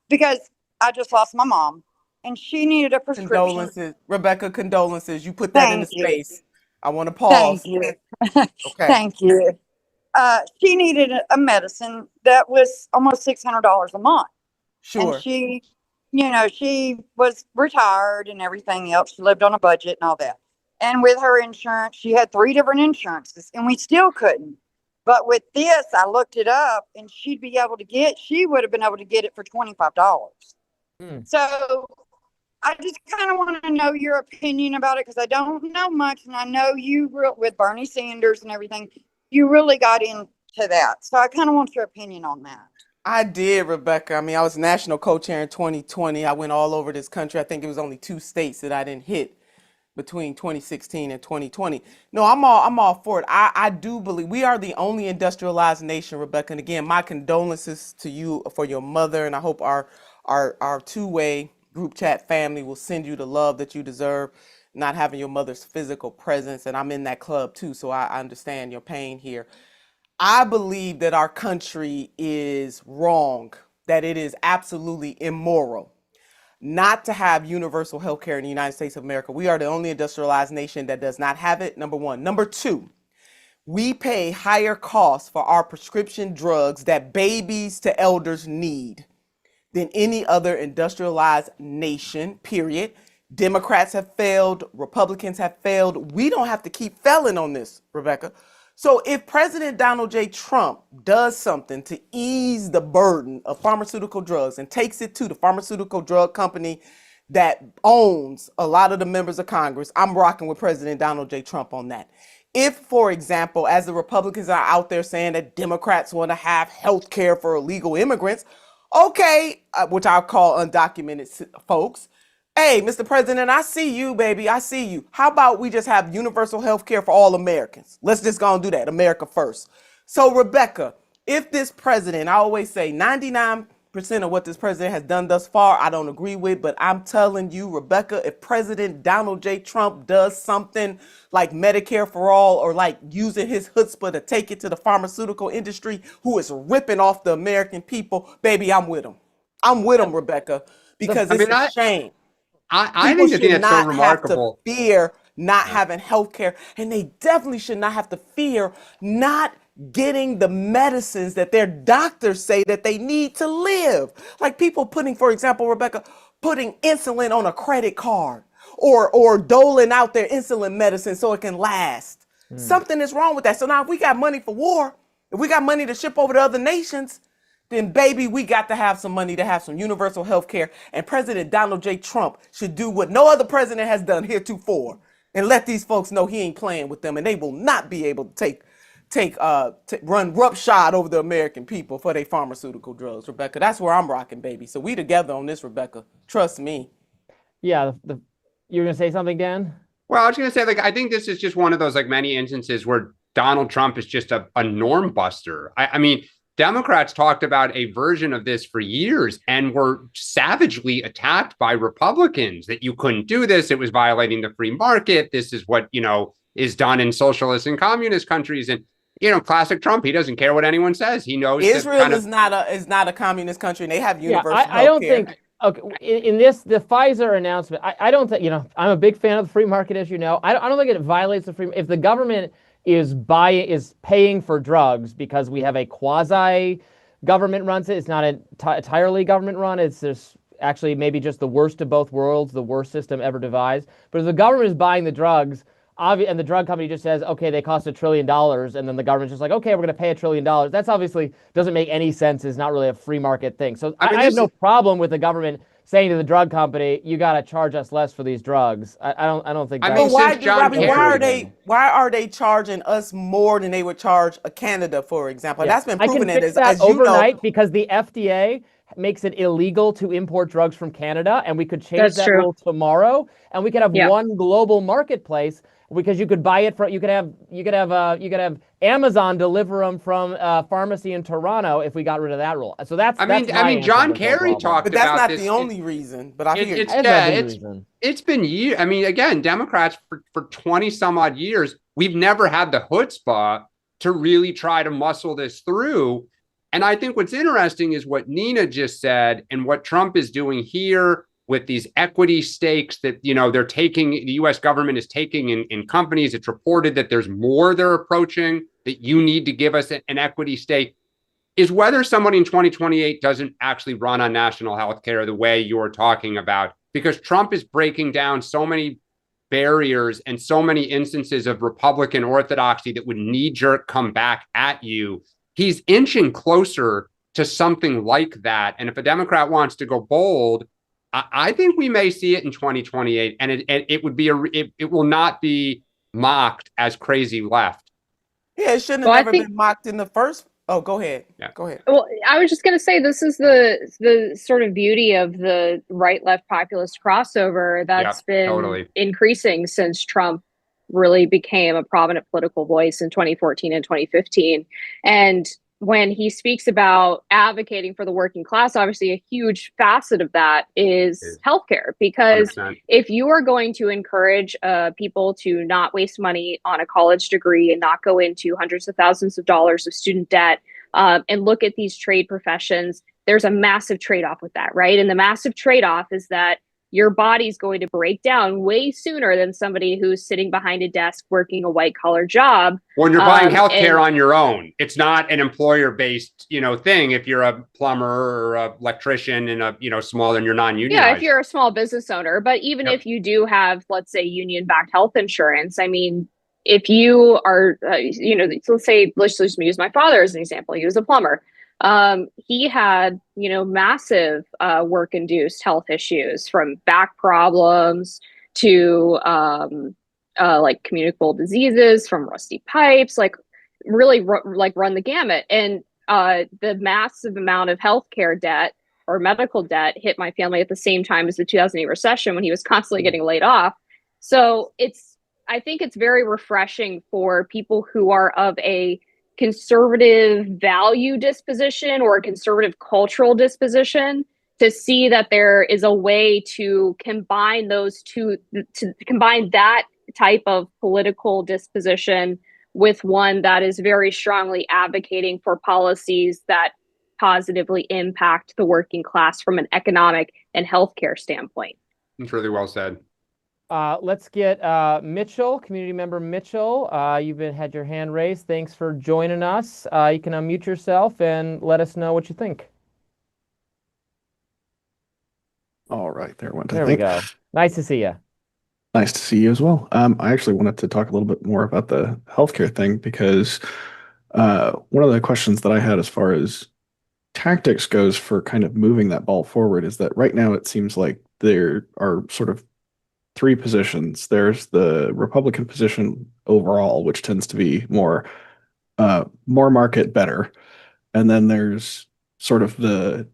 because I just lost my mom and she needed a prescription. Condolences, Rebecca, condolences. You put that in the space. I want to pause. Thank you. Okay. Thank you. She needed a medicine that was almost $600 a month. Sure. And she was retired and everything else. She lived on a budget and all that. And with her insurance, she had 3 different insurances and we still couldn't. But with this, I looked it up and she would have been able to get it for $25. So I just kind of want to know your opinion about it, because I don't know much. And I know you with Bernie Sanders and everything, you really got in to that. So I kind of want your opinion on that. I did, Rebecca. I mean, I was national co-chair in 2020. I went all over this country. I think it was only 2 states that I didn't hit between 2016 and 2020. No, I'm all for it. I do believe we are the only industrialized nation, Rebecca. And again, my condolences to you for your mother, and I hope our two-way group chat family will send you the love that you deserve, not having your mother's physical presence. And I'm in that club too, so I understand your pain here. I believe that our country is wrong, that it is absolutely immoral not to have universal health care in the United States of America. We are the only industrialized nation that does not have it, number one. Number two, we pay higher costs for our prescription drugs that babies to elders need than any other industrialized nation, period. Democrats have failed, Republicans have failed. We don't have to keep failing on this, Rebecca. So if President Donald J. Trump does something to ease the burden of pharmaceutical drugs and takes it to the pharmaceutical drug company that owns a lot of the members of Congress, I'm rocking with President Donald J. Trump on that. If, for example, as the Republicans are out there saying that Democrats want to have health care for illegal immigrants, okay, which I'll call undocumented folks, hey, Mr. President, I see you, baby. I see you. How about we just have universal health care for all Americans? Let's just go and do that. America first. So, Rebecca, if this president, I always say 99% of what this president has done thus far, I don't agree with, but I'm telling you, Rebecca, if President Donald J. Trump does something like Medicare for all or like using his chutzpah to take it to the pharmaceutical industry who is ripping off the American people, baby, I'm with him. I'm with him, Rebecca, because it's a shame. I think the thing that's so remarkable. Have to fear not having health care, and they definitely should not have to fear not getting the medicines that their doctors say that they need to live. Like people putting, for example, Rebecca, putting insulin on a credit card or doling out their insulin medicine so it can last. Something is wrong with that. So now if we got money for war, if we got money to ship over to other nations, then baby, we got to have some money to have some universal health care. And President Donald J. Trump should do what no other president has done heretofore and let these folks know he ain't playing with them and they will not be able to run roughshod over the American people for their pharmaceutical drugs, Rebecca. That's where I'm rocking, baby. So we together on this, Rebecca. Trust me. Yeah, you were going to say something, Dan? Well, I was going to say, I think this is just one of those, many instances where Donald Trump is just a norm buster. I mean, Democrats talked about a version of this for years and were savagely attacked by Republicans that you couldn't do this. It was violating the free market. This is what, is done in socialist and communist countries. And, classic Trump, he doesn't care what anyone says. He knows Israel is not a communist country and they have universal health care. I don't think, okay, in this, the Pfizer announcement, I don't think, I'm a big fan of the free market, as you know. I don't think it violates the free, if the government is paying for drugs because we have a quasi government runs it. It's not entirely government run. It's just actually maybe just the worst of both worlds, the worst system ever devised. But if the government is buying the drugs, and the drug company just says, okay, they cost $1 trillion, and then the government's just like, okay, we're going to pay $1 trillion. That's obviously doesn't make any sense. It's not really a free market thing. So I have no problem with the government saying to the drug company, you got to charge us less for these drugs. I don't think. Why are they charging us more than they would charge a Canada, for example? Yeah. That's been proven. I can fix that overnight because the FDA makes it illegal to import drugs from Canada, and we could change that rule tomorrow, and we could have one global marketplace because you could buy it from you could have Amazon deliver them from a pharmacy in Toronto if we got rid of that rule. So that's John Kerry talked about this. But that's not the only reason. But I hear it's been years. I mean, again, Democrats for 20 some odd years, we've never had the chutzpah to really try to muscle this through. And I think what's interesting is what Nina just said and what Trump is doing here with these equity stakes that, they're taking, the U.S. government is taking in companies. It's reported that there's more they're approaching, that you need to give us an equity stake, is whether somebody in 2028 doesn't actually run on national health care the way you're talking about, because Trump is breaking down so many barriers and so many instances of Republican orthodoxy that would knee-jerk come back at you. He's inching closer to something like that. And if a Democrat wants to go bold, I think we may see it in 2028, and it will not be mocked as crazy left. Yeah, it shouldn't have Well, I never think been mocked in the first. Oh, go ahead. Yeah. Go ahead. Well, I was just going to say this is the sort of beauty of the right left populist crossover Yep, that's been totally. increasing since Trump really became a prominent political voice in 2014 and 2015. And when he speaks about advocating for the working class, obviously a huge facet of that is healthcare, because 100%. if you are going to encourage people to not waste money on a college degree and not go into hundreds of thousands of dollars of student debt, and look at these trade professions, there's a massive trade-off with that, right? And the massive trade-off is that your body's going to break down way sooner than somebody who's sitting behind a desk working a white-collar job. When you're buying healthcare on your own, it's not an employer-based, thing. If you're a plumber or an electrician in a, smaller and you're non-unionized. Yeah, if you're a small business owner, but even if you do have, let's say, union-backed health insurance, I mean, if you are, let's just use my father as an example. He was a plumber. He had, massive work-induced health issues, from back problems to like communicable diseases, from rusty pipes, like really run the gamut. And the massive amount of healthcare debt or medical debt hit my family at the same time as the 2008 recession, when he was constantly getting laid off. So I think it's very refreshing for people who are of a conservative value disposition or a conservative cultural disposition to see that there is a way to combine those two, to combine that type of political disposition with one that is very strongly advocating for policies that positively impact the working class from an economic and healthcare standpoint. It's really well said. Let's get Mitchell, community member Mitchell. You've had your hand raised. Thanks for joining us. You can unmute yourself and let us know what you think. All right, there went. There we go. Nice to see you. Nice to see you as well. I actually wanted to talk a little bit more about the healthcare thing, because one of the questions that I had as far as tactics goes for kind of moving that ball forward is that right now it seems like there are sort of three positions. There's the Republican position overall, which tends to be more market better. And then there's sort of the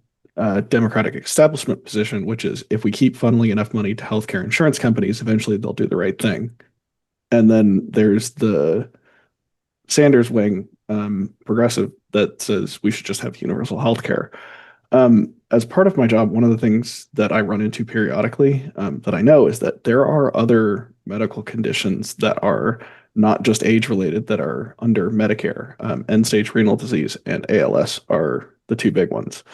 Democratic establishment position, which is, if we keep funneling enough money to healthcare insurance companies, eventually they'll do the right thing. And then there's the Sanders wing, progressive, that says we should just have universal healthcare. As part of my job, one of the things that I run into periodically, that I know, is that there are other medical conditions that are not just age-related that are under Medicare. End-stage renal disease and ALS are the two big ones.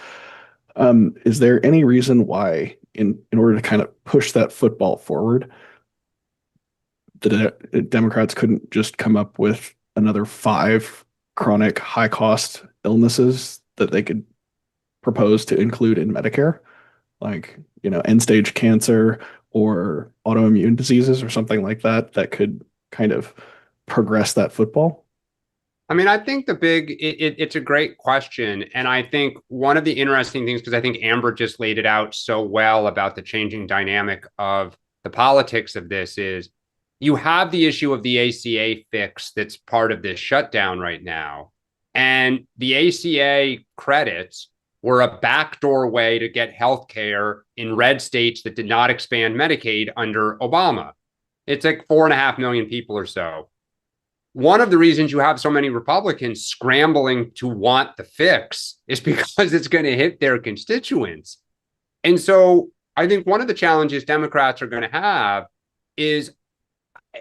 Is there any reason why, in order to kind of push that football forward, the Democrats couldn't just come up with another 5 chronic high-cost illnesses that they could propose to include in Medicare, like, end-stage cancer or autoimmune diseases or something like that, that could kind of progress that football? I mean, I think it's a great question. And I think one of the interesting things, because I think Amber just laid it out so well about the changing dynamic of the politics of this, is you have the issue of the ACA fix that's part of this shutdown right now. And the ACA credits were a backdoor way to get healthcare in red states that did not expand Medicaid under Obama. It's like 4.5 million people or so. One of the reasons you have so many Republicans scrambling to want the fix is because it's going to hit their constituents. And so I think one of the challenges Democrats are going to have is,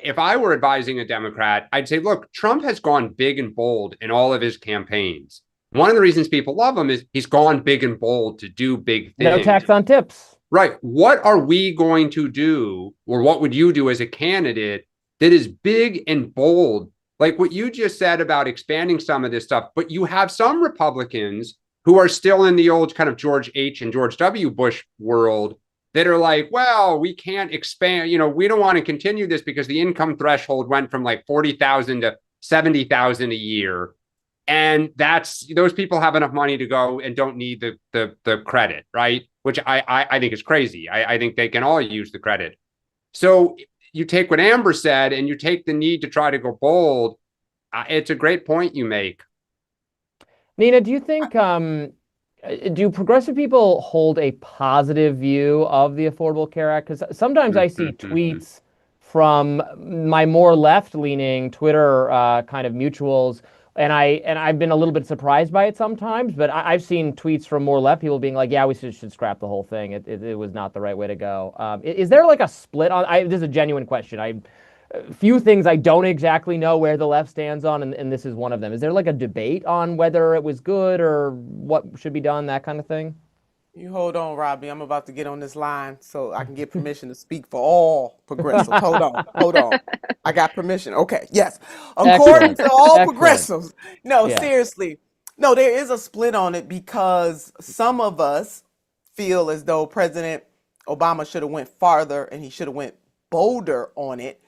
if I were advising a Democrat, I'd say, look, Trump has gone big and bold in all of his campaigns. One of the reasons people love him is he's gone big and bold to do big things. No tax on tips. Right. What are we going to do, or what would you do as a candidate that is big and bold? Like what you just said about expanding some of this stuff, but you have some Republicans who are still in the old kind of George H. and George W. Bush world that are like, well, we can't expand, we don't want to continue this because the income threshold went from like 40,000 to 70,000 a year. And those people have enough money to go and don't need the credit, right? Which I think is crazy. I think they can all use the credit. So you take what Amber said and you take the need to try to go bold. It's a great point you make. Nina, do you think do progressive people hold a positive view of the Affordable Care Act? Because sometimes I see tweets from my more left-leaning Twitter kind of mutuals, and I've been a little bit surprised by it sometimes. But I've seen tweets from more left people being like, "Yeah, we should scrap the whole thing. It was not the right way to go." Is there like a split on? This is a genuine question. Few things I don't exactly know where the left stands on, and this is one of them. Is there like a debate on whether it was good or what should be done, that kind of thing? You hold on, Robbie. I'm about to get on this line so I can get permission to speak for all progressives. Hold on. I got permission. Okay, yes. According to all progressives. No, seriously. No, there is a split on it because some of us feel as though President Obama should have went farther and he should have went bolder on it.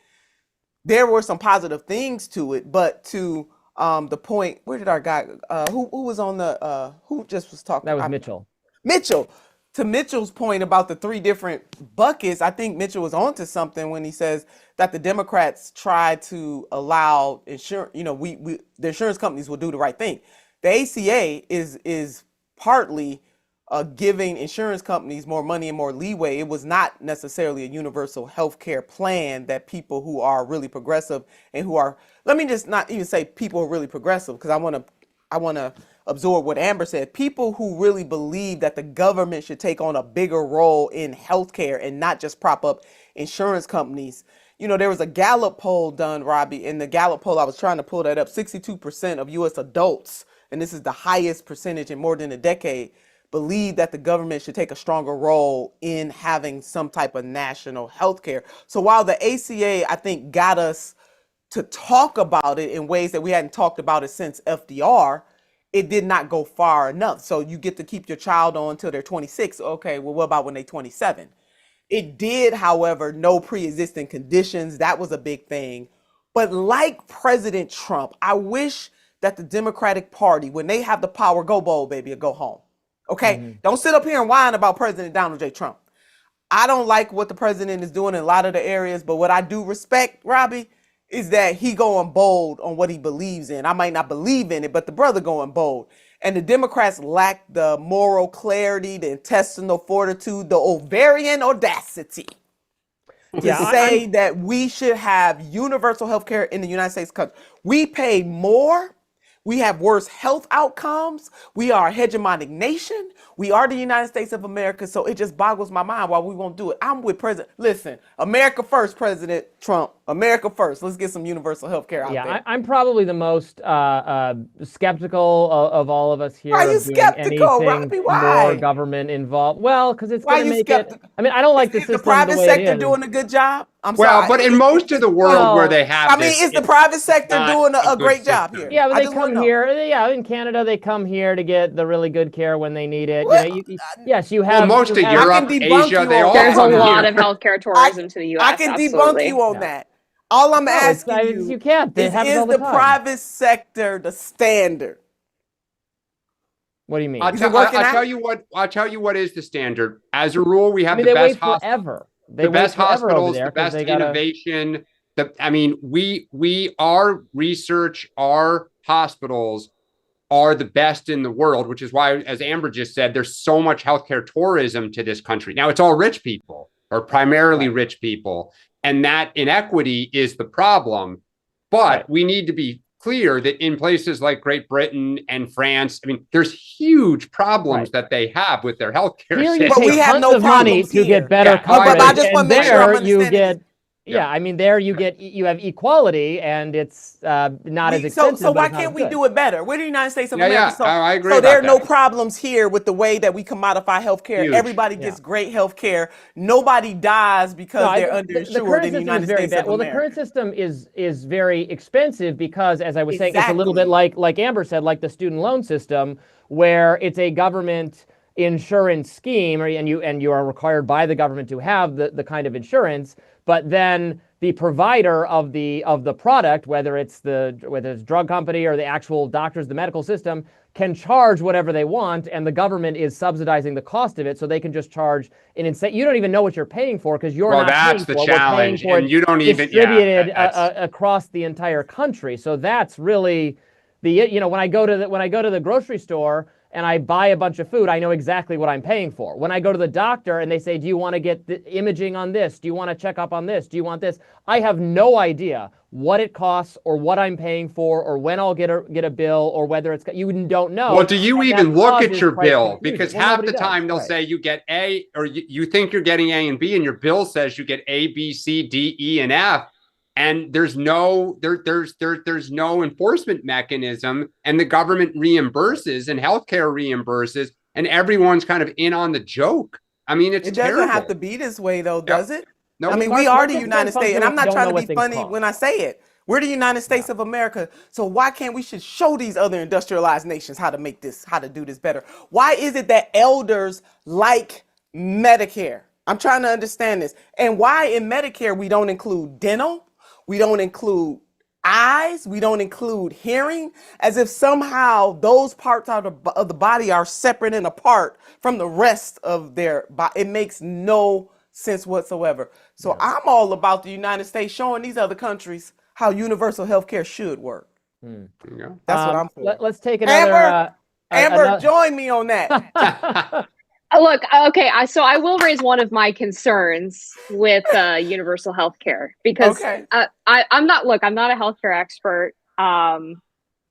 There were some positive things to it, but to the point, where did our guy, who was on the, who just was talking? That was Mitchell. Mitchell. To Mitchell's point about the 3 different buckets, I think Mitchell was onto something when he says that the Democrats try to allow insurance, the insurance companies will do the right thing. The ACA is partly giving insurance companies more money and more leeway. It was not necessarily a universal health care plan that people who are really progressive and who are, let me just not even say people who are really progressive, because I want to absorb what Amber said. People who really believe that the government should take on a bigger role in healthcare and not just prop up insurance companies. There was a Gallup poll done, Robbie, and the Gallup poll, I was trying to pull that up, 62% of U.S. adults, and this is the highest percentage in more than a decade, believe that the government should take a stronger role in having some type of national health care. So while the ACA, I think, got us to talk about it in ways that we hadn't talked about it since FDR, it did not go far enough. So you get to keep your child on until they're 26. Okay, well, what about when they're 27? It did, however, no pre-existing conditions. That was a big thing. But like President Trump, I wish that the Democratic Party, when they have the power, go bold, baby, or go home. Okay? Don't sit up here and whine about President Donald J. Trump. I don't like what the president is doing in a lot of the areas, but what I do respect, Robbie, is that he going bold on what he believes in. I might not believe in it, but the brother going bold. And the Democrats lack the moral clarity, the intestinal fortitude, the ovarian audacity to say that we should have universal health care in the United States country. We pay more. We have worse health outcomes. We are a hegemonic nation. We are the United States of America. So it just boggles my mind why we won't do it. I'm with President. Listen, America first, President Trump. America first. Let's get some universal health care out there. I'm probably the most skeptical of all of us here. Why are you skeptical, Robbie? Why? More government involved. Well, because it's Why going to make skeptical? it. I mean, I don't like the system. Is the private the way sector it is. doing a good job? I'm well, sorry. but in most of the world where they have, is the private sector doing a great job here? Yeah, but they come here. Yeah, in Canada, they come here to get the really good care when they need it. Well, yes, you have. Well, most of Europe, Asia, they all. There's a lot of healthcare tourism to the U.S. I can debunk you on that. All I'm asking you can't. is the private sector the standard? What do you mean? I'll tell you what is the standard. As a rule, we have the best hospitals. The best hospitals, the best innovation. Our research, our hospitals are the best in the world, which is why, as Amber just said, there's so much healthcare tourism to this country. Now, it's all rich people, or primarily rich people, and that inequity is the problem. But we need to be clear that in places like Great Britain and France, there's huge problems that they have with their healthcare system. But we have no money to get better coverage. But I just want to make sure I'm understanding. There you have equality, and it's not as expensive. So why can't we do it better? We're the United States of America. So, I agree. So there are no problems here with the way that we commodify healthcare. Huge. Everybody gets great healthcare. Nobody dies because they're underinsured in the United States of America. Well, the current system is very expensive because, as I was saying, it's a little bit like Amber said, like the student loan system, where it's a government insurance scheme, and you are required by the government to have the kind of insurance. But then the provider of the product, whether it's drug company or the actual doctors, the medical system, can charge whatever they want, and the government is subsidizing the cost of it, so they can just charge an insane. You don't even know what you're paying for because you're not that's paying the for. challenge, We're paying for and you don't even distributed across the entire country. So that's really when I go to the grocery store and I buy a bunch of food, I know exactly what I'm paying for. When I go to the doctor and they say, do you want to get the imaging on this? Do you want to check up on this? Do you want this? I have no idea what it costs or what I'm paying for or when I'll get a bill or whether it's, you don't know. Well, do you even look at your bill? Because half the does. time they'll say you get A, or you think you're getting A and B, and your bill says you get A, B, C, D, E, and F. And there's no enforcement mechanism, and the government reimburses and healthcare reimburses, and everyone's kind of in on the joke. I mean, it doesn't have to be this way, though, does it? No, I mean, we are the United States, and I'm not trying to be funny when I say it. We're the United States of America, so why can't we should show these other industrialized nations how to do this better? Why is it that elders like Medicare? I'm trying to understand this. And why in Medicare we don't include dental? We don't include eyes. We don't include hearing, as if somehow those parts of the body are separate and apart from the rest of their body. It makes no sense whatsoever. So I'm all about the United States showing these other countries how universal health care should work. That's what I'm for. Let's take another. Amber, join me on that. Look, okay, so I will raise one of my concerns with universal health care because I'm not a healthcare expert. I'm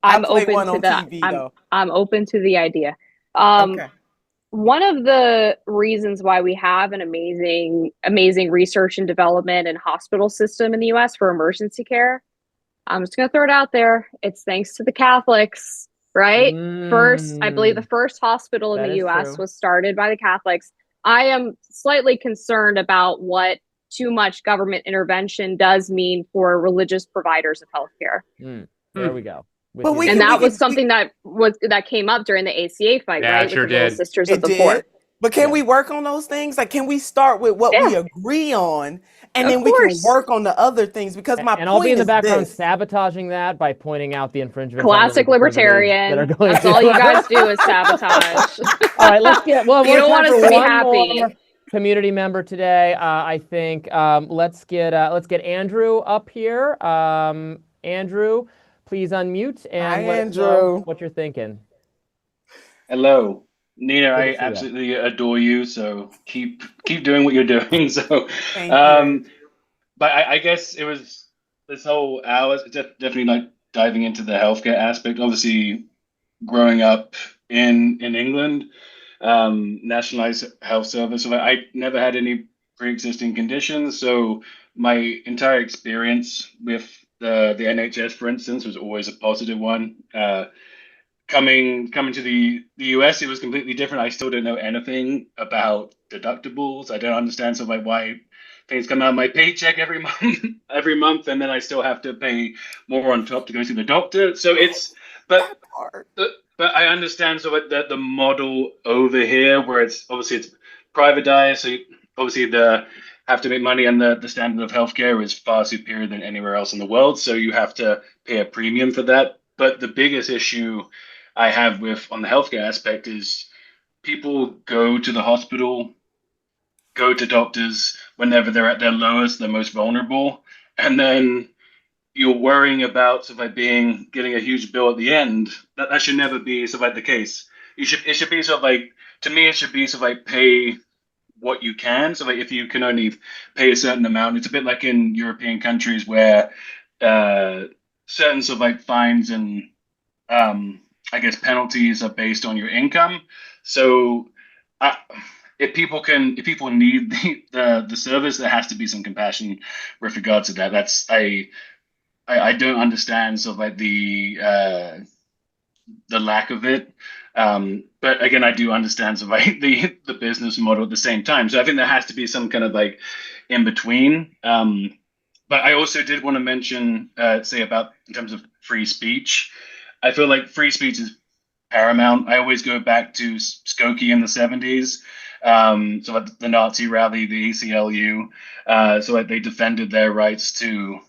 open to the I'm open to the idea. One of the reasons why we have an amazing research and development and hospital system in the US for emergency care, I'm just going to throw it out there. It's thanks to the Catholics. Right? I believe the first hospital in the US was started by the Catholics. I am slightly concerned about what too much government intervention does mean for religious providers of healthcare. There we go. That was something that came up during the ACA fight, right? Sure with the Little Sisters of the did. Poor. But can we work on those things? Like, can we start with what we agree on, and then we can work on the other things? Because I'll be in the background sabotaging that by pointing out the infringements. Classic libertarian. That's all you guys do is sabotage. All right, let's get. Well, you don't want us to be happy. Community member today, I think. Let's get Andrew up here. Andrew, please unmute and let us know what you're thinking. Hello. Nina, I absolutely adore you. So keep doing what you're doing. So, but I guess it was this whole hour. It's definitely like diving into the healthcare aspect. Obviously, growing up in England, nationalized health service. So I never had any pre-existing conditions. So my entire experience with the NHS, for instance, was always a positive one. Coming to the US, it was completely different. I still don't know anything about deductibles. I don't understand why things come out of my paycheck every month, and then I still have to pay more on top to go see the doctor. So but I understand that the model over here, where it's privatized, so obviously have to make money, and the standard of healthcare is far superior than anywhere else in the world. So you have to pay a premium for that. But the biggest issue I have on the healthcare aspect is people go to the hospital, go to doctors whenever they're at their lowest, their most vulnerable, and then you're worrying about getting a huge bill at the end. That should never be the case. It should be to me, it should be pay what you can. So if you can only pay a certain amount, it's a bit like in European countries where certain fines and I guess penalties are based on your income. So if people need the service, there has to be some compassion with regards to that. I don't understand the lack of it. But again, I do understand the business model at the same time. So I think there has to be some kind of in between. But I also did want to mention, about in terms of free speech. I feel like free speech is paramount. I always go back to Skokie in the 70s So at the Nazi rally, the ACLU, so like they defended their rights to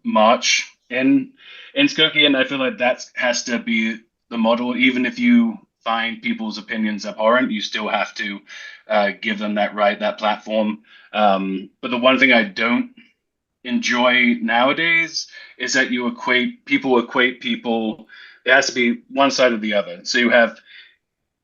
march in Skokie, and I feel like that has to be the model. Even if you find people's opinions abhorrent, you still have to give them that right, that platform. But the one thing I don't enjoy nowadays is that people equate people. It has to be one side or the other. So you have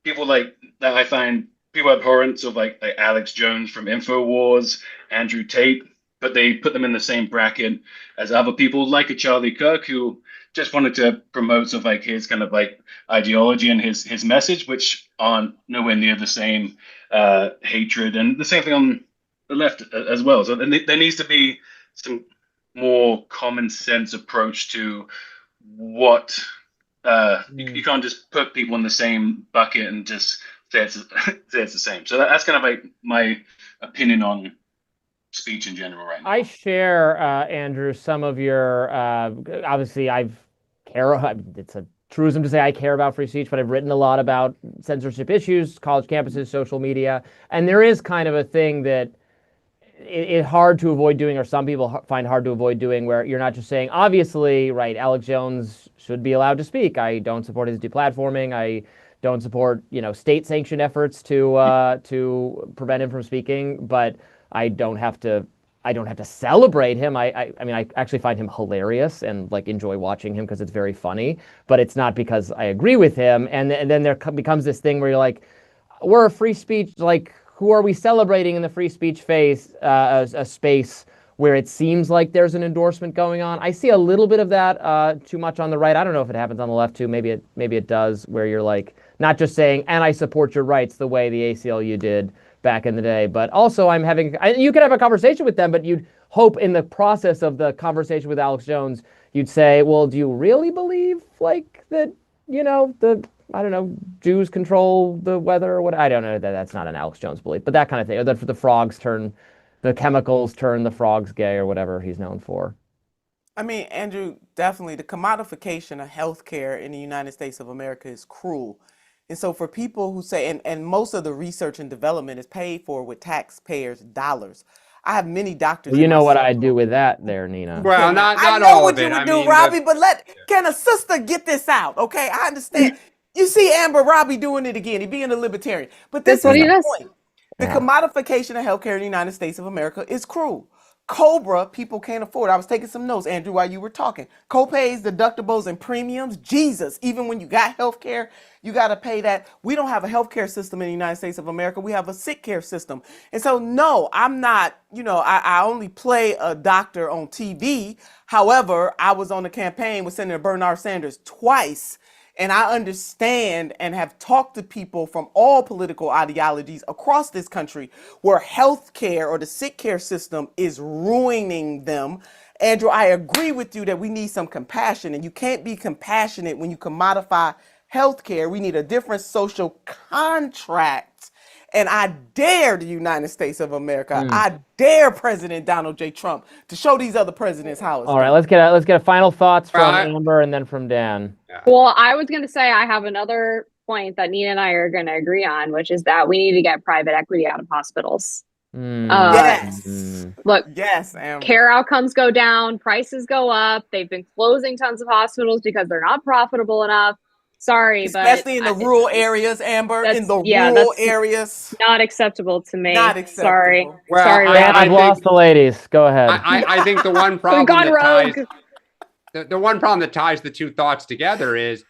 people like that. I find people abhorrent, so like Alex Jones from InfoWars, Andrew Tate, but they put them in the same bracket as other people like a Charlie Kirk, who just wanted to promote sort of like his kind of like ideology and his message, which aren't nowhere near the same hatred, and the same thing on the left as well. So there needs to be some more common sense approach to what you can't just put people in the same bucket and just say it's the same. So that's kind of like my opinion on speech in general right now. I share, Andrew, some of your, obviously it's a truism to say I care about free speech, but I've written a lot about censorship issues, college campuses, social media, and there is kind of a thing that it's hard to avoid doing, or some people find hard to avoid doing, where you're not just saying, obviously, right, Alex Jones should be allowed to speak. I don't support his deplatforming. I don't support, state-sanctioned efforts to prevent him from speaking, but I don't have to celebrate him. I mean, I actually find him hilarious and like enjoy watching him because it's very funny, but it's not because I agree with him. And then there becomes this thing where you're like, we're a free speech, like, who are we celebrating in the free speech phase, a space where it seems like there's an endorsement going on? I see a little bit of that too much on the right. I don't know if it happens on the left too. Maybe it does, where you're like not just saying, and I support your rights the way the ACLU did back in the day, but also you could have a conversation with them, but you'd hope in the process of the conversation with Alex Jones, you'd say, well, do you really believe like that, I don't know, Jews control the weather or what? I don't know, that's not an Alex Jones belief, but that kind of thing. Or that the chemicals turn the frogs gay or whatever he's known for. I mean, Andrew, definitely the commodification of healthcare in the United States of America is cruel. And so for people who say, and most of the research and development is paid for with taxpayers' dollars. I have many doctors. Well, you know what I'd do with that there, Nina. Well, not I know all what of you it. would do, Robby, but can a sister get this out? Okay, I understand. You see Robby doing it again. He being a libertarian. But this is the point. The commodification of healthcare in the United States of America is cruel. Cobra, people can't afford. I was taking some notes, Andrew, while you were talking. Copays, deductibles, and premiums. Jesus, even when you got healthcare, you got to pay that. We don't have a healthcare system in the United States of America. We have a sick care system. And so, no, I'm not, I only play a doctor on TV. However, I was on the campaign with Senator Bernard Sanders twice. And I understand and have talked to people from all political ideologies across this country where health care or the sick care system is ruining them. Andrew, I agree with you that we need some compassion, and you can't be compassionate when you commodify health care. We need a different social contract. And I dare the United States of America, I dare President Donald J. Trump to show these other presidents how it's done. All right, let's get a final thoughts from Amber and then from Dan. Well, I was going to say I have another point that Nina and I are going to agree on, which is that we need to get private equity out of hospitals. Yes. Look, yes, Amber. Care outcomes go down, prices go up. They've been closing tons of hospitals because they're not profitable enough. Sorry, especially in the rural areas, Amber. In the rural areas, not acceptable to me. Not acceptable. Sorry, well, sorry. I've lost the ladies. Go ahead. I think the one problem the one problem that ties the two thoughts together is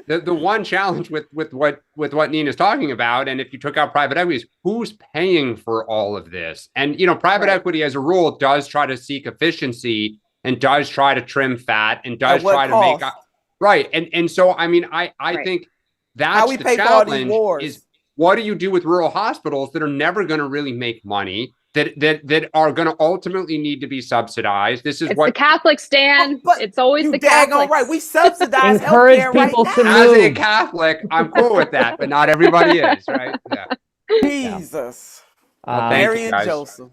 the one challenge with what Nina's talking about. And if you took out private equity, is who's paying for all of this? And private equity, as a rule, does try to seek efficiency and does try to trim fat and does try to make. Right. And so, I mean, I think that's the challenge is what do you do with rural hospitals that are never going to really make money, that are going to ultimately need to be subsidized? This is the Catholics stand. It's always the Catholics. Right. We subsidize encourage people to move. As a Catholic, I'm cool with that, but not everybody is, right? Yeah. Jesus. Mary and Joseph.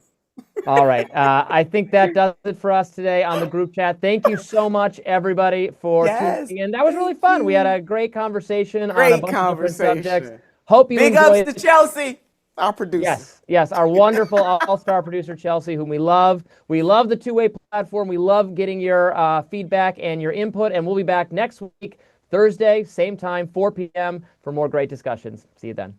All right. I think that does it for us today on the group chat. Thank you so much, everybody, for tuning in. That was really fun. We had a great conversation on a bunch of different subjects. Hope you Big enjoyed ups to Chelsea. our producer. Yes, our wonderful all-star producer, Chelsea, whom we love. We love the two-way platform. We love getting your feedback and your input, and we'll be back next week, Thursday, same time, 4 p.m., for more great discussions. See you then.